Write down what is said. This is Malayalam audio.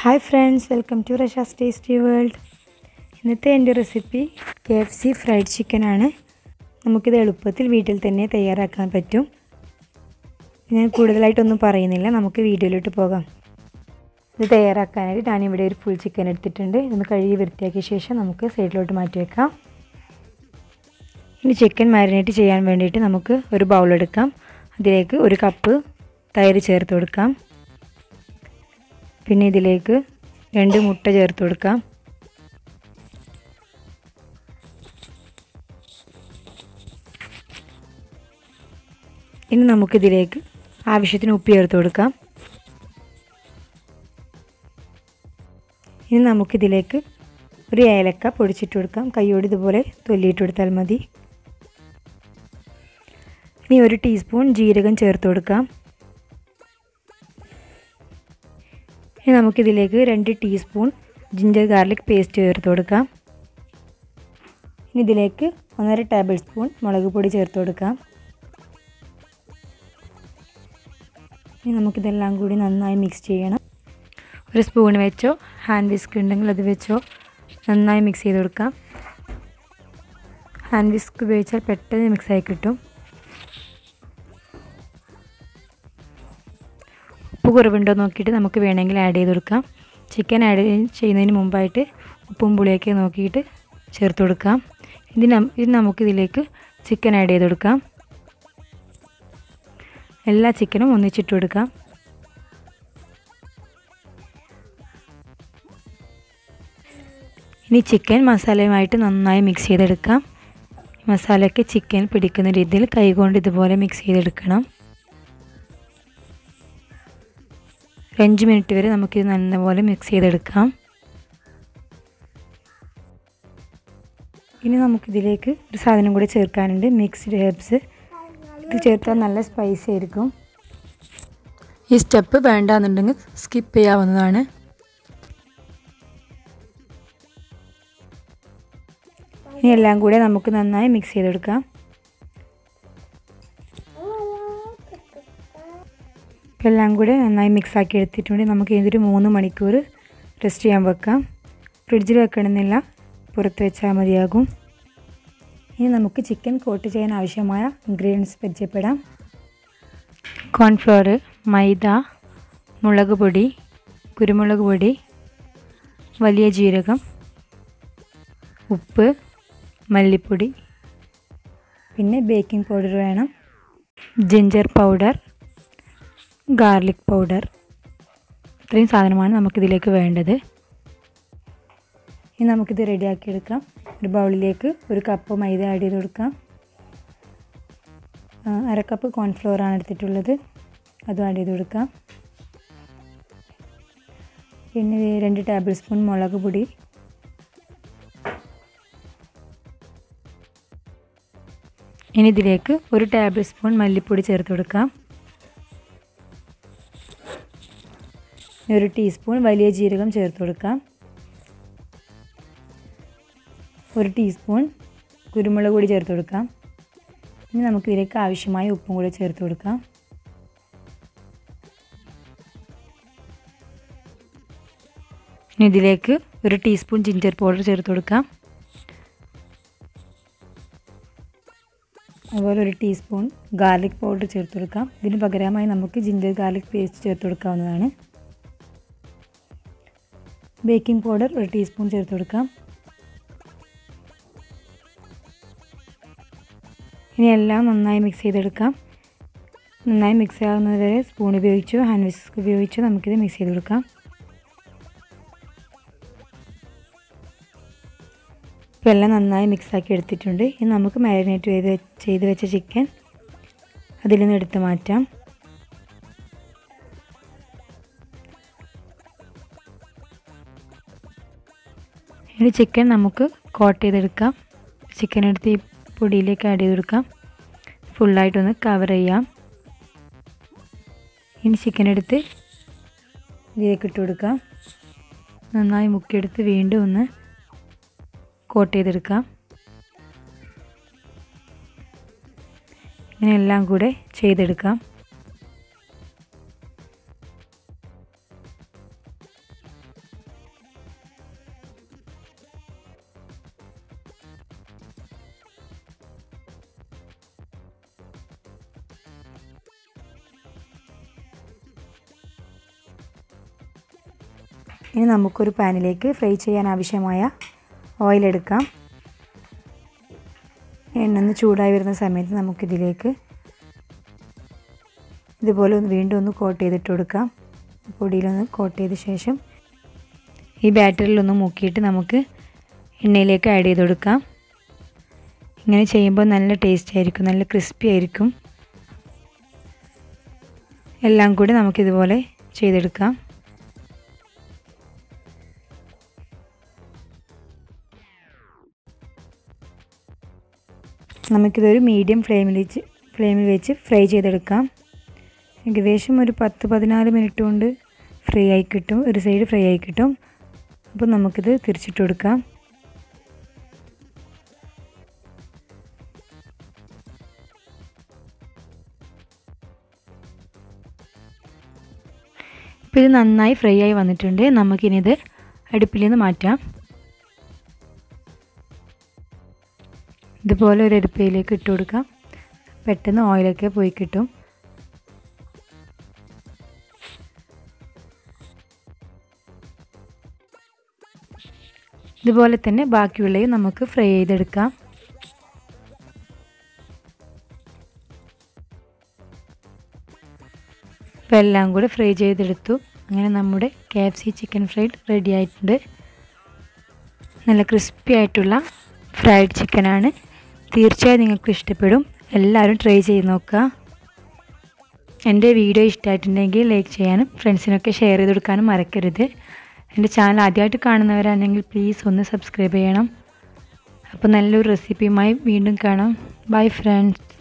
Hi friends, welcome to Rashaz Tasty World. ഇന്നത്തെ എൻ്റെ റെസിപ്പി KFC ഫ്രൈഡ് ചിക്കൻ ആണ്. നമുക്കിത് എളുപ്പത്തിൽ വീട്ടിൽ തന്നെ തയ്യാറാക്കാൻ പറ്റും. ഞാൻ കൂടുതലായിട്ടൊന്നും പറയുന്നില്ല, നമുക്ക് വീഡിയോയിലോട്ട് പോകാം. ഇത് തയ്യാറാക്കാനായിട്ട് ഞാനിവിടെ ഒരു ഫുൾ ചിക്കൻ എടുത്തിട്ടുണ്ട്. ഇതൊന്ന് കഴുകി വൃത്തിയാക്കിയ ശേഷം നമുക്ക് സൈഡിലോട്ട് മാറ്റി വെക്കാം. ഇനി ചിക്കൻ മാരിനേറ്റ് ചെയ്യാൻ വേണ്ടിയിട്ട് നമുക്ക് ഒരു ബൗൾ എടുക്കാം. അതിലേക്ക് ഒരു കപ്പ് തൈര് ചേർത്ത് കൊടുക്കാം. പിന്നെ ഇതിലേക്ക് 2 മുട്ട ചേർത്ത് കൊടുക്കാം. ഇനി നമുക്കിതിലേക്ക് ആവശ്യത്തിന് ഉപ്പ് ചേർത്ത് കൊടുക്കാം. ഇനി നമുക്കിതിലേക്ക് ഒരു ഏലക്ക പൊടിച്ചിട്ട് കൊടുക്കാം. കൈയോട് ഇതുപോലെ തൊല്ലിയിട്ട് കൊടുത്താൽ മതി. ഇനി 1 ടീസ്പൂൺ ജീരകം ചേർത്ത് കൊടുക്കാം. ഇനി നമുക്കിതിലേക്ക് 2 ടീസ്പൂൺ ജിഞ്ചർ ഗാർലിക് പേസ്റ്റ് ചേർത്ത് കൊടുക്കാം. ഇനി ഇതിലേക്ക് 1.5 ടേബിൾ സ്പൂൺ മുളക് പൊടി ചേർത്ത് കൊടുക്കാം. ഇനി നമുക്കിതെല്ലാം കൂടി നന്നായി മിക്സ് ചെയ്യണം. ഒരു സ്പൂൺ വെച്ചോ ഹാൻഡ് വിസ്ക് ഉണ്ടെങ്കിൽ അത് വെച്ചോ നന്നായി മിക്സ് ചെയ്ത് കൊടുക്കാം. ഹാൻഡ് വിസ്ക് ഉപയോഗിച്ചാൽ പെട്ടെന്ന് മിക്സായി കിട്ടും. ഉപ്പ് കുറവുണ്ടോ നോക്കിയിട്ട് നമുക്ക് വേണമെങ്കിൽ ആഡ് ചെയ്ത് കൊടുക്കാം. ചിക്കൻ ആഡ് ചെയ്യുന്നതിന് മുമ്പായിട്ട് ഉപ്പും പുളിയൊക്കെ നോക്കിയിട്ട് ചേർത്ത് കൊടുക്കാം. ഇനി നമുക്കിതിലേക്ക് ചിക്കൻ ആഡ് ചെയ്ത് കൊടുക്കാം. എല്ലാ ചിക്കനും ഒന്നിച്ചിട്ട് കൊടുക്കാം. ഇനി ചിക്കൻ മസാലയുമായിട്ട് നന്നായി മിക്സ് ചെയ്തെടുക്കാം. മസാലയൊക്കെ ചിക്കൻ പിടിക്കുന്ന രീതിയിൽ കൈകൊണ്ട് ഇതുപോലെ മിക്സ് ചെയ്തെടുക്കണം. 5 മിനിറ്റ് വരെ നമുക്കിത് നല്ലപോലെ മിക്സ് ചെയ്തെടുക്കാം. ഇനി നമുക്കിതിലേക്ക് ഒരു സാധനം കൂടി ചേർക്കാനുണ്ട്, മിക്സ്ഡ് ഹെർബ്സ്. ഇത് ചേർത്താൽ നല്ല സ്പൈസി ആയിരിക്കും. ഈ സ്റ്റെപ്പ് വേണ്ടാന്നുണ്ടെങ്കിൽ സ്കിപ്പ് ചെയ്യാവുന്നതാണ്. ഇനി എല്ലാം കൂടെ നമുക്ക് നന്നായി മിക്സ് ചെയ്തെടുക്കാം. എല്ലാം കൂടെ നന്നായി മിക്സാക്കി എടുത്തിട്ടുണ്ട്. നമുക്ക് ഇതൊരു 3 മണിക്കൂർ റെസ്റ്റ് ചെയ്യാൻ വെക്കാം. ഫ്രിഡ്ജിൽ വെക്കണമെന്നില്ല, പുറത്ത് വെച്ചാൽ മതിയാകും. ഇനി നമുക്ക് ചിക്കൻ കോട്ട് ചെയ്യാൻ ആവശ്യമായ ഇൻഗ്രീഡിയൻസ് പരിചയപ്പെടാം. കോൺഫ്ലോർ, മൈദ, മുളക് പൊടി, കുരുമുളക് പൊടി, വലിയ ജീരകം, ഉപ്പ്, മല്ലിപ്പൊടി, പിന്നെ ബേക്കിംഗ് പൗഡർ വേണം, ജിഞ്ചർ പൗഡർ, ഗാർലിക് പൗഡർ. ഇത്രയും സാധനമാണ് നമുക്കിതിലേക്ക് വേണ്ടത്. ഇനി നമുക്കിത് റെഡിയാക്കി എടുക്കാം. ഒരു ബൗളിലേക്ക് 1 കപ്പ് മൈദ ആഡ് ചെയ്ത് കൊടുക്കാം. 1/2 കപ്പ് കോൺഫ്ലോറാണ് എടുത്തിട്ടുള്ളത്, അതും ആഡ് ചെയ്ത് കൊടുക്കാം. പിന്നെ 2 ടേബിൾ സ്പൂൺ മുളക് പൊടി, ഇനി ഇതിലേക്ക് 1 ടേബിൾ സ്പൂൺ മല്ലിപ്പൊടി ചേർത്ത് കൊടുക്കാം. 1 ടീസ്പൂൺ വലിയ ജീരകം ചേർത്ത് കൊടുക്കാം. 1 ടീസ്പൂൺ കുരുമുളക് പൊടി ചേർത്ത് കൊടുക്കാം. ഇനി നമുക്കിതിലേക്ക് ആവശ്യമായ ഉപ്പും കൂടി ചേർത്ത് കൊടുക്കാം. ഇനി ഇതിലേക്ക് 1 ടീസ്പൂൺ ജിഞ്ചർ പൗഡർ ചേർത്ത് കൊടുക്കാം. അതുപോലെ 1 ടീസ്പൂൺ ഗാർലിക് പൗഡർ ചേർത്ത് കൊടുക്കാം. ഇതിന് പകരമായി നമുക്ക് ജിഞ്ചർ ഗാർലിക് പേസ്റ്റ് ചേർത്ത് കൊടുക്കാവുന്നതാണ്. ബേക്കിംഗ് പൗഡർ 1 ടീസ്പൂൺ ചേർത്ത് കൊടുക്കാം. ഇനി എല്ലാം നന്നായി മിക്സ് ചെയ്തെടുക്കാം. നന്നായി മിക്സ് ആകുന്നത് വരെ സ്പൂൺ ഉപയോഗിച്ചോ ഹാൻഡ് വിസ്ക് ഉപയോഗിച്ചോ നമുക്കിത് മിക്സ് ചെയ്ത് കൊടുക്കാം. ഇപ്പോൾ എല്ലാം നന്നായി മിക്സാക്കി എടുത്തിട്ടുണ്ട്. ഇനി നമുക്ക് മാരിനേറ്റ് ചെയ്ത് വെച്ച ചിക്കൻ അതിൽ നിന്ന് എടുത്ത് മാറ്റാം. ഇനി ചിക്കൻ നമുക്ക് കോട്ട് ചെയ്തെടുക്കാം. ചിക്കൻ എടുത്ത് ഈ പൊടിയിലേക്ക് ആഡ് ചെയ്ത് കൊടുക്കാം. ഫുള്ളായിട്ടൊന്ന് കവർ ചെയ്യാം. ഇനി ചിക്കൻ എടുത്ത് ഇതിലേക്ക് ഇട്ട് കൊടുക്കാം. നന്നായി മുക്കിയെടുത്ത് വീണ്ടും ഒന്ന് കോട്ട് ചെയ്തെടുക്കാം. ഇങ്ങനെ എല്ലാം കൂടെ ചെയ്തെടുക്കാം. ഇനി നമുക്കൊരു പാനിലേക്ക് ഫ്രൈ ചെയ്യാൻ ആവശ്യമായ ഓയിൽ എടുക്കാം. എണ്ണ ഒന്ന് ചൂടായി വരുന്ന സമയത്ത് നമുക്കിതിലേക്ക് ഇതുപോലെ വീണ്ടും ഒന്ന് കോട്ട് ചെയ്തിട്ട് കൊടുക്കാം. പൊടിയിലൊന്ന് കോട്ട് ചെയ്ത ശേഷം ഈ ബാറ്ററിലൊന്ന് മുക്കിയിട്ട് നമുക്ക് എണ്ണയിലേക്ക് ആഡ് ചെയ്ത് കൊടുക്കാം. ഇങ്ങനെ ചെയ്യുമ്പോൾ നല്ല ടേസ്റ്റ് ആയിരിക്കും, നല്ല ക്രിസ്പി ആയിരിക്കും. എല്ലാം കൂടി നമുക്കിതുപോലെ ചെയ്തെടുക്കാം. നമുക്കിതൊരു മീഡിയം ഫ്ലെയിമിൽ വെച്ച് ഫ്രൈ ചെയ്തെടുക്കാം. ഏകദേശം ഒരു 10-14 മിനിറ്റ് കൊണ്ട് ഫ്രൈ ആയി കിട്ടും, ഒരു സൈഡ് ഫ്രൈ ആയി കിട്ടും. അപ്പോൾ നമുക്കിത് തിരിച്ചിട്ട് കൊടുക്കാം. ഇപ്പോൾ ഇത് നന്നായി ഫ്രൈ ആയി വന്നിട്ടുണ്ട്. നമുക്കിനിത് അടുപ്പിൽ നിന്ന് മാറ്റാം. ഇതുപോലെ ഒരു അരിപ്പയിലേക്ക് ഇട്ട് കൊടുക്കാം. പെട്ടെന്ന് ഓയിലൊക്കെ പോയി കിട്ടും. ഇതുപോലെ തന്നെ ബാക്കിയുള്ളവയും നമുക്ക് ഫ്രൈ ചെയ്തെടുക്കാം. ഇപ്പോൾ എല്ലാം കൂടെ ഫ്രൈ ചെയ്തെടുത്തു. അങ്ങനെ നമ്മുടെ KFC ചിക്കൻ ഫ്രൈഡ് റെഡി ആയിട്ടുണ്ട്. നല്ല ക്രിസ്പി ആയിട്ടുള്ള ഫ്രൈഡ് ചിക്കനാണ്. തീർച്ചയായും നിങ്ങൾക്ക് ഇഷ്ടപ്പെടും. എല്ലാവരും ട്രൈ ചെയ്ത് നോക്കുക. എൻ്റെ വീഡിയോ ഇഷ്ടമായിട്ടുണ്ടെങ്കിൽ ലൈക്ക് ചെയ്യാനും ഫ്രണ്ട്സിനൊക്കെ ഷെയർ ചെയ്ത് കൊടുക്കാനും മറക്കരുത്. എൻ്റെ ചാനൽ ആദ്യമായിട്ട് കാണുന്നവരാണെങ്കിൽ പ്ലീസ് ഒന്ന് സബ്സ്ക്രൈബ് ചെയ്യണം. അപ്പോൾ നല്ലൊരു റെസിപ്പിയുമായി വീണ്ടും കാണാം. Bye friends.